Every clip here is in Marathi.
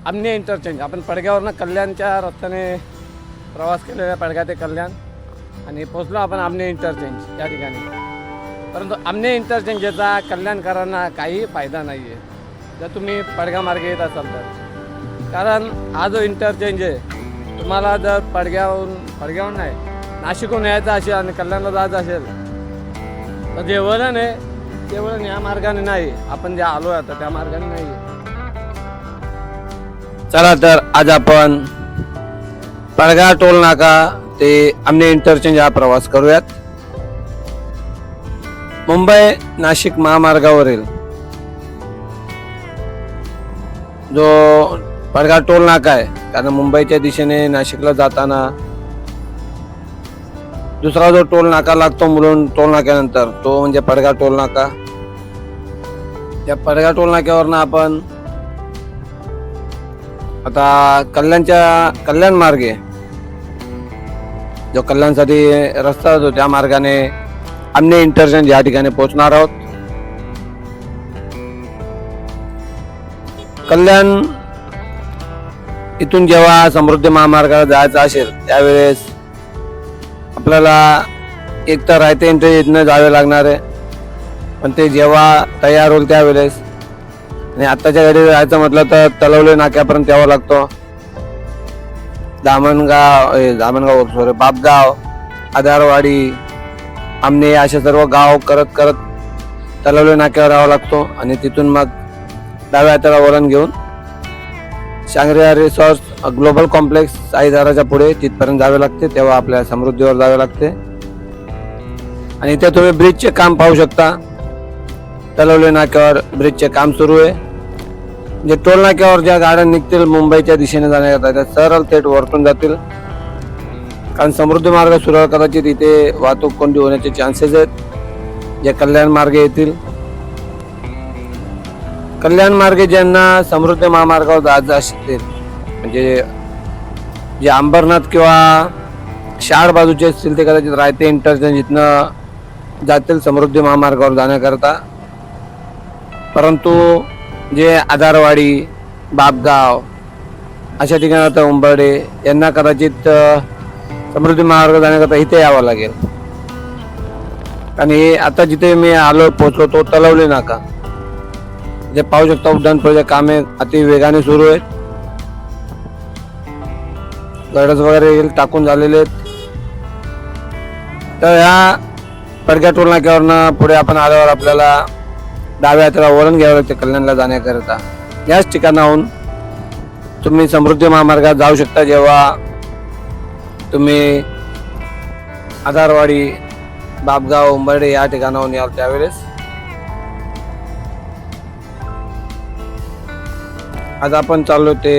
आमने इंटरचेंज आपण पडग्यावरनं कल्याणच्या रस्त्याने प्रवास केलेला पडगा ते कल्याण आणि पोचलो आपण आमने इंटरचेंज या ठिकाणी. परंतु आमने इंटरचेंजचा कल्याणकरांना काही फायदा नाही आहे जर तुम्ही पडगा मार्गे येत असाल तर. कारण हा जो इंटरचेंज आहे तुम्हाला जर पडग्याहून नाही नाशिकहून यायचं असेल आणि कल्याणला जायचं असेल तर जे वळण आहे ते वळण या मार्गाने नाही, आपण जे आलो आहे आता त्या मार्गाने नाही आहे. चला तर आज आपण पडगा टोल नाका ते आमने इंटरचेंज हा प्रवास करूयात. मुंबई नाशिक महामार्गावरील जो पडगा टोल नाका आहे, कारण मुंबईच्या दिशेने नाशिकला जाताना दुसरा जो टोल नाका लागतो मुलुंड टोल नाक्यानंतर तो म्हणजे पडगा टोल नाका. त्या पडगा टोल नाक्यावरनं आपण आता कल्याण मार्गे जो कल्याणसाठी रस्ता होतो त्या मार्गाने आमने इंटरचेंज या ठिकाणी पोहोचणार आहोत. कल्याण इथून जेव्हा समृद्धी महामार्गाला जायचं असेल त्यावेळेस आपल्याला एक तर रायते इथनं जावे लागणार आहे, पण ते जेव्हा तयार होईल त्यावेळेस आणि आत्ताच्या गाडी जायचं म्हटलं तर तलवले नाक्यापर्यंत यावं लागतो. धामणगाव सॉरी बापगाव, आधारवाडी, आमने असे सर्व गाव करत करत तलवले नाक्यावर यावं लागतो आणि तिथून मग डाव्या हाताला वळण घेऊन शांग्रिया रिसॉर्ट ग्लोबल कॉम्प्लेक्स साईदाराच्या पुढे तिथपर्यंत जावे लागते. तेव्हा आपल्या समृद्धीवर जावे लागते आणि इथे तुम्ही ब्रिजचे काम पाहू शकता. तलवले नाक्यावर ब्रिजचे काम सुरू आहे. जे टोल नाक्यावर ज्या गाड्या निघतील मुंबईच्या दिशेने जाण्याकरता त्या सरळ थेट वरतून जातील, कारण समृद्धी मार्ग सुरू कदाचित इथे वाहतूक कोंडी होण्याचे चान्सेस आहेत. जे कल्याण मार्गे येतील, कल्याण मार्गे ज्यांना समृद्धी महामार्गावर जायचं असतील म्हणजे जे अंबरनाथ किंवा शाड बाजूचे असतील ते कदाचित रायते इंटरचेंज इथनं जातील समृद्धी महामार्गावर जाण्याकरता. परंतु जे आधारवाडी, बापगाव अशा ठिकाणी आता उंबर्डे यांना कदाचित समृद्धी महामार्ग जाण्याकरता इथे यावं लागेल. आणि आता जिथे मी पोहोचलो तो तलवले नाका. जे पाहू शकता उड्डाणपुलाचे कामे अति वेगाने सुरू आहेत. गडस वगैरे टाकून झालेले आहेत. तर ह्या पडग्या टोल नाक्यावरनं पुढे आपण आल्यावर आपल्याला डाव्या हाताला वळण घ्यावं लागते कल्याणला जाण्याकरिता. याच ठिकाणाहून तुम्ही समृद्धी महामार्गात जाऊ शकता. जेव्हा तुम्ही आधारवाडी, बापगाव, उंबर्डे या ठिकाणाहून याल त्यावेळेस. आज आपण चाललो ते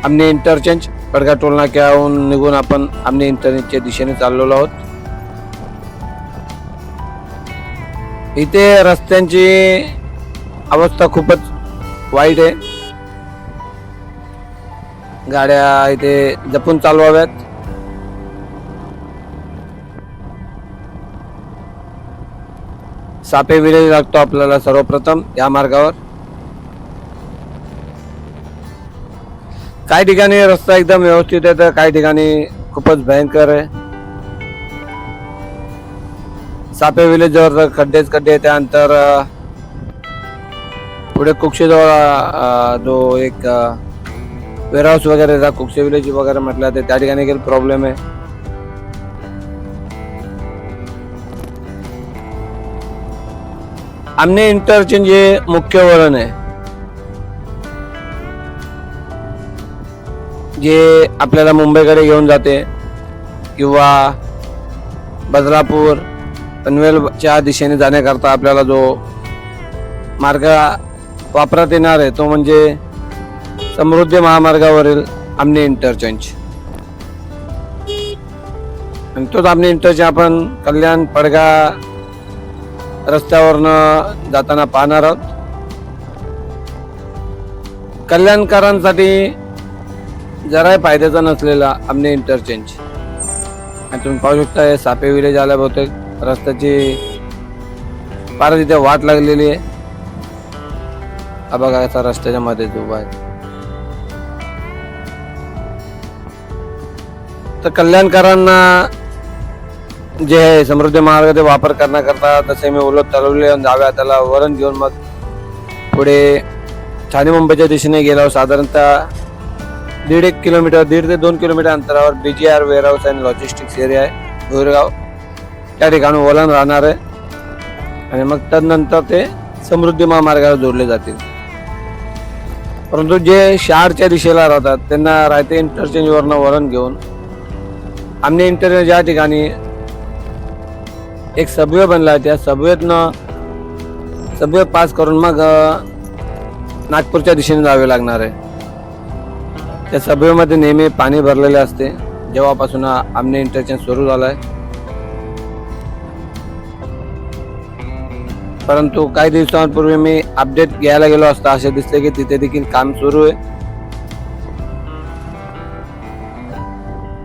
आमने इंटरचेंज पडगा टोल नाक्याहून निघून आपण आमने इंटरचेंजच्या दिशेने चाललेलो आहोत. इथे रस्त्यांची अवस्था खूपच वाईट आहे. गाड्या इथे जपून चालवाव्यात. सापे विलेज लागतो आपल्याला सर्वप्रथम या मार्गावर. काही ठिकाणी रस्ता एकदम व्यवस्थित आहे तर काही ठिकाणी खूपच भयंकर आहे. सापे विलेज जवळ खड्डेच खड्डे. त्यानंतर पुढे कुक्षेजवळ जो एक वेअरहाऊस वगैरे कुक्षे विलेज वगैरे म्हटलं ते त्या ठिकाणी काही प्रॉब्लेम आहे. आमने इंटरचेंज हे मुख्य वळण आहे जे आपल्याला मुंबईकडे घेऊन जाते किंवा बदलापूर, पनवेलच्या दिशेने जाण्याकरता आपल्याला जो मार्ग वापरात येणार आहे तो म्हणजे समृद्धी महामार्गावरील आमने इंटरचेंज. आणि तोच आमने इंटरचेंज आपण कल्याण पडगा रस्त्यावरनं जाताना पाहणार आहोत. कल्याणकरांसाठी जराही फायद्याचा नसलेला आमने इंटरचेंज. आणि तुम्ही पाहू शकता सापे विलेज आल्या बहुतेक रस्त्याची फार तिथे वाट लागलेली आहे. हा बघा असा रस्त्याच्या मध्ये उभा आहे. तर कल्याणकरांना जे आहे समृद्धी मार्गाचा वापर करण्याकरता तसे मी उलट तलवले डाव्या हाताला वरण घेऊन मग पुढे ठाणे मुंबईच्या दिशेने गेलो. साधारणतः 1.5 किलोमीटर 1.5 ते 2 किलोमीटर अंतरावर BGR warehouse and logistics area आहे भोरगाव. त्या ठिकाणी वळण राहणार आहे आणि मग त्यानंतर ते समृद्धी महामार्गाला जोडले जातील. परंतु जे शहरच्या दिशेला राहतात त्यांना रायते इंटरचेंजवरनं वळण घेऊन आमने इंटरचेंज या ठिकाणी एक सबवे बनला आहे. त्या सबवे पास करून मग नागपूरच्या दिशेने जावे लागणार आहे. त्या सबवेमध्ये नेहमी पाणी भरलेले असते जेव्हापासून आमने इंटरचेंज सुरू झालाय. परंतु काही दिवसांपूर्वी मी अपडेट घ्यायला गेलो असता असे दिसले की तिथे देखील काम सुरू आहे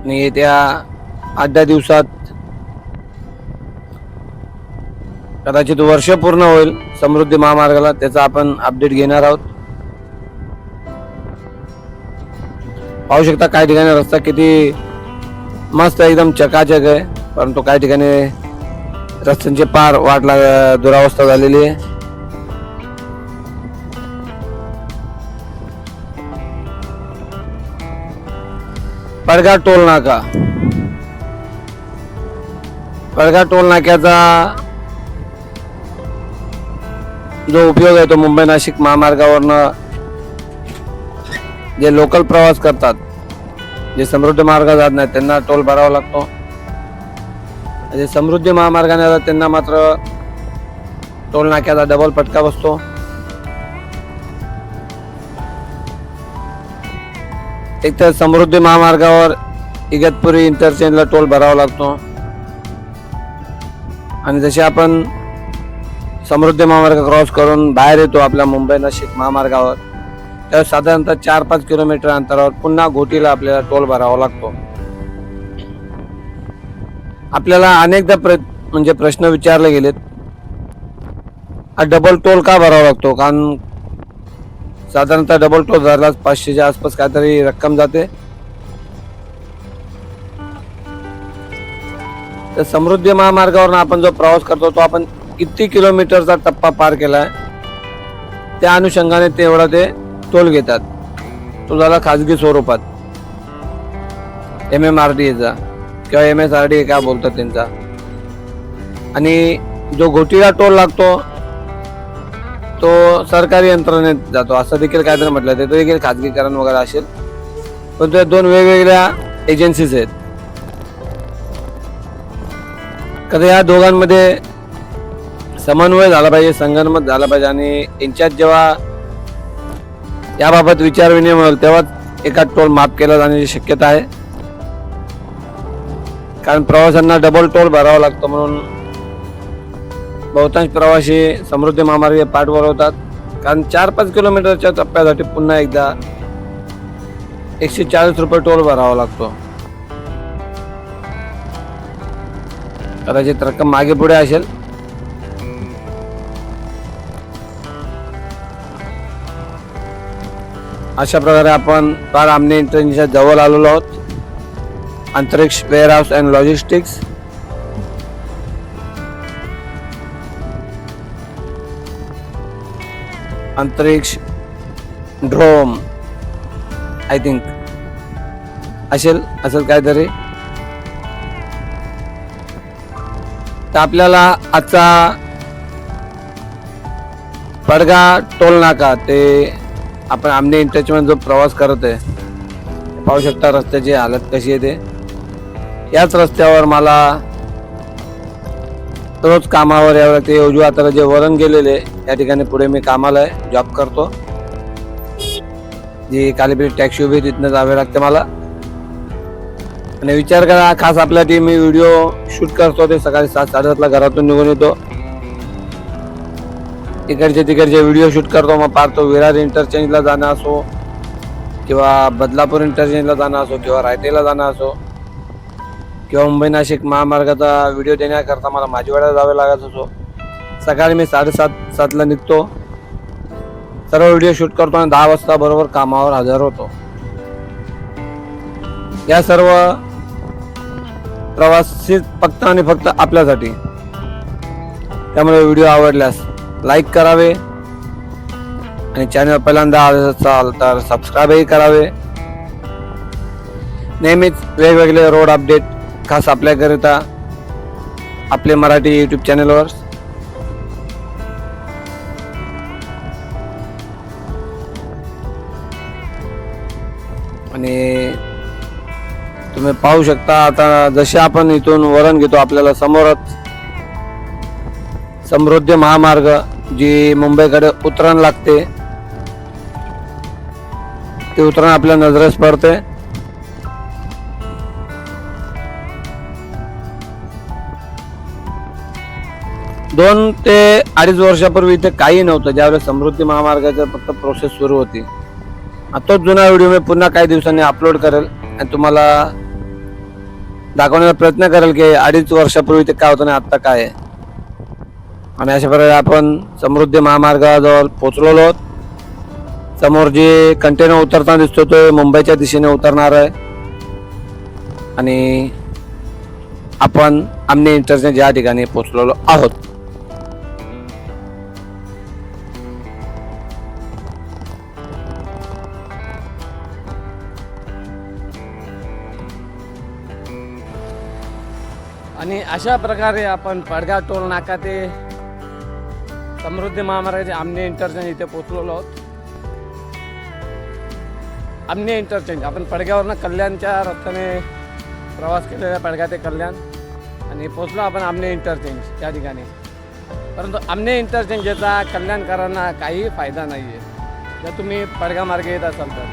आणि येत्या 8-10 दिवसात कदाचित वर्ष पूर्ण होईल समृद्धी महामार्गाला. त्याचा आपण अपडेट घेणार आहोत. पाहू शकता काही ठिकाणी रस्ता किती मस्त एकदम चकाचक आहे, परंतु काही ठिकाणी रस्त्यांची पार दुरावस्था झालेली आहे. पडगा टोल नाका. पडगा टोल नाक्याचा जो उपयोग आहे तो मुंबई नाशिक महामार्गावरनं जे लोकल प्रवास करतात, जे समृद्धी मार्ग जात नाही त्यांना टोल भरावा लागतो. जे समृद्धी महामार्गाने जातात त्यांना मात्र टोल नाक्याचा डबल फटका बसतो. एक तर समृद्धी महामार्गावर इगतपुरी इंटरचेंजला टोल भरावा लागतो आणि जसे आपण समृद्धी महामार्ग क्रॉस करून बाहेर येतो आपल्या मुंबई नाशिक महामार्गावर, त्यावर साधारणतः 4-5 किलोमीटर अंतरावर पुन्हा घोटीला आपल्याला टोल भरावा लागतो. आपल्याला अनेकदा प्रश्न विचारले गेलेत, हा डबल टोल का भरावा लागतो? कारण साधारणतः डबल टोल भरलाच 500च्या आसपास काहीतरी रक्कम जाते. तर समृद्धी महामार्गावर आपण जो प्रवास करतो तो आपण किती किलोमीटरचा टप्पा पार केलाय त्या अनुषंगाने तेवढा ते टोल घेतात. तो झाला खाजगी स्वरूपात MMRDA किंवा MSRDA काय बोलतात त्यांचा. आणि जो घोटीला टोल लागतो तो सरकारी यंत्रणेत जातो असं देखील काहीतरी म्हटलं. ते देखील खाजगीकरण वगैरे असेल, पण ते 2 वेगवेगळ्या एजन्सीज आहेत. कधी या दोघांमध्ये समन्वय झाला पाहिजे, संगनमत झाला पाहिजे आणि यांच्यात जेव्हा याबाबत विचारविनिमय होईल तेव्हाच एका टोल माफ केला जाण्याची शक्यता आहे. कारण प्रवाशांना डबल टोल भरावा लागतो म्हणून बहुतांश प्रवासी समृद्धी महामार्ग पाठ वळवतात. कारण 4-5 किलोमीटरच्या टप्प्यासाठी पुन्हा एकदा 140 रुपये टोल भरावा लागतो. कदाचित रक्कम मागे पुढे असेल. अशा प्रकारे आपण फार आमने इंटरचेंजच्या जवळ आलेलो आहोत. अंतरिक्ष वेअरहाऊस अँड लॉजिस्टिक्स. अंतरिक्ष ड्रोम आय थिंक असेल काहीतरी. तर आपल्याला आजचा पडगा टोल नाका ते आपण आमने इंटरचेंज जो प्रवास करत आहे पाहू शकता रस्त्याची हालत कशी आहे. याच रस्त्यावर मला रोज कामावर यावं लागते. उजव्या हाताला जे वळण गेलेले या ठिकाणी पुढे मी कामाला आहे, जॉब करतो. जी कालीपेठ टॅक्सी उभी तिथनं जावे लागते मला. आणि विचार करा खास आपल्यासाठी मी व्हिडिओ शूट करतो ते सकाळी 7-7:30 घरातून निघून येतो. तिकडचे व्हिडिओ शूट करतो. मग पाहतो विरार इंटरचेंजला जाणं असो किंवा बदलापूर इंटरचेंजला जाणं असो किंवा रायतेला जाणं असो किंवा मुंबई नाशिक महामार्गाचा व्हिडिओ देण्याकरता मला माझीवाड्याला जावे लागत असो. सकाळी मी 7:30-7ला निघतो. सर्व व्हिडिओ शूट करतो आणि 10 वाजता बरोबर कामावर हजर होतो. या सर्व प्रवासी फक्त आणि फक्त आपल्यासाठी. त्यामुळे व्हिडिओ आवडल्यास लाईक करावे आणि चॅनल पहिल्यांदा असाल तर सबस्क्राईबही करावे. नेहमीच वेगवेगळे रोड अपडेट खास आपल्याकरिता आपले मराठी यूट्यूब चॅनलवर. आणि तुम्ही पाहू शकता आता जसे आपण इथून वळण घेतो आपल्याला समोरच समृद्धी महामार्ग जी मुंबईकडे उतरण लागते ते उतरण आपल्या नजरेस पडते. दोन ते अडीच वर्षापूर्वी इथे काही नव्हतं ज्यावेळेस समृद्धी महामार्गाची फक्त प्रोसेस सुरू होती. तोच जुना व्हिडिओ मी पुन्हा काही दिवसांनी अपलोड करेल आणि तुम्हाला दाखवण्याचा प्रयत्न करेल की 2.5 वर्षापूर्वी ते काय होतं आणि आत्ता काय आहे. आणि अशा प्रकारे आपण समृद्धी महामार्गाजवळ पोहोचलेलो आहोत. समोर जे कंटेनर उतरताना दिसतो तो मुंबईच्या दिशेने उतरणार आहे आणि आपण आमने इंटरचेंज या ठिकाणी पोहोचलेलो आहोत. आणि अशा प्रकारे आपण पडगा टोल नाका ते समृद्धी महामार्गाचे आमने इंटरचेंज इथे पोहोचलेलो आहोत. आमने इंटरचेंज आपण पडग्यावरनं कल्याणच्या रस्त्याने प्रवास केलेला पडगा ते कल्याण आणि पोचलो आपण आमने इंटरचेंज या ठिकाणी. परंतु आमने इंटरचेंजचा कल्याणकरांना काही फायदा नाही आहे जर तुम्ही पडगा मार्गे येत असाल तर.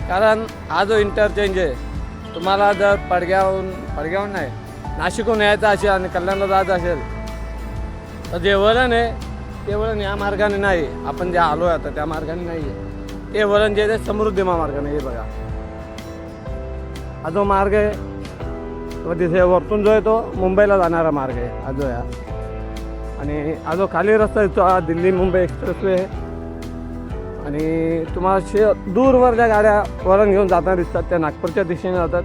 कारण हा जो इंटरचेंज आहे तुम्हाला जर पडग्याहून नाही नाशिकहून यायचं असेल आणि कल्याणला जायचं असेल तर जे वळण आहे ते वळण या मार्गाने नाही. आपण जे आलो आहे आता त्या मार्गाने नाही आहे. ते वळण जे आहे समृद्धी महामार्गाने हे बघा हा जो मार्ग आहे तो तिथे वरतून जो आहे तो मुंबईला जाणारा मार्ग आहे हा जो आहे. आणि हा जो खाली रस्ता आहे तो हा दिल्ली मुंबई एक्सप्रेसवे आहे. आणि तुम्हाला दूरवर ज्या गाड्या वळण घेऊन जाताना दिसतात त्या नागपूरच्या दिशेने जातात.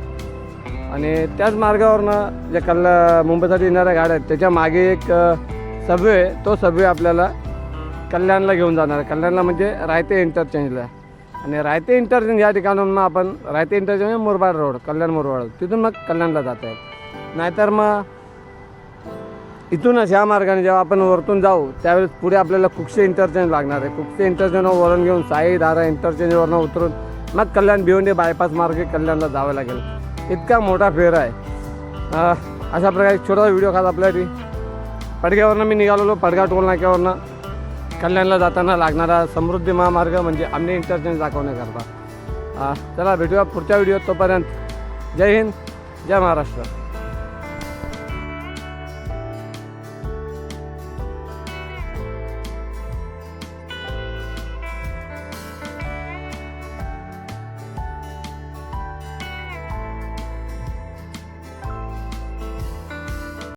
आणि त्याच मार्गावरनं ज्या मुंबईसाठी येणाऱ्या गाड्या आहेत त्याच्या मागे एक सबवे आहे. तो सबवे आपल्याला कल्याणला घेऊन जाणार आहे. कल्याणला म्हणजे रायते इंटरचेंजला. आणि रायते इंटरचेंज या ठिकाणून मग आपण रायते इंटरचेंज मुरबाड रोड कल्याण मुरबाड तिथून मग कल्याणला जात आहे. नाहीतर मग इथूनच ह्या मार्गाने जेव्हा आपण वरतून जाऊ त्यावेळेस पुढे आपल्याला कुक्षे इंटरचेंज लागणार आहे. कुक्षे इंटरचेंजवर वळण घेऊन साई दारा इंटरचेंजवरनं उतरून मग कल्याण भिवंडी बायपास मार्गे कल्याणला जावं लागेल. इतका मोठा फेर आहे. अशा प्रकारे एक छोटा व्हिडिओ खास आपल्यासाठी. पडग्यावरनं मी निघालेलो पडगा टोल नाक्यावरनं कल्याणला जाताना लागणारा समृद्धी महामार्ग म्हणजे आमने इंटरचेंज दाखवण्याकरता. चला भेटूया पुढच्या व्हिडिओत. तोपर्यंत जय हिंद जय महाराष्ट्र.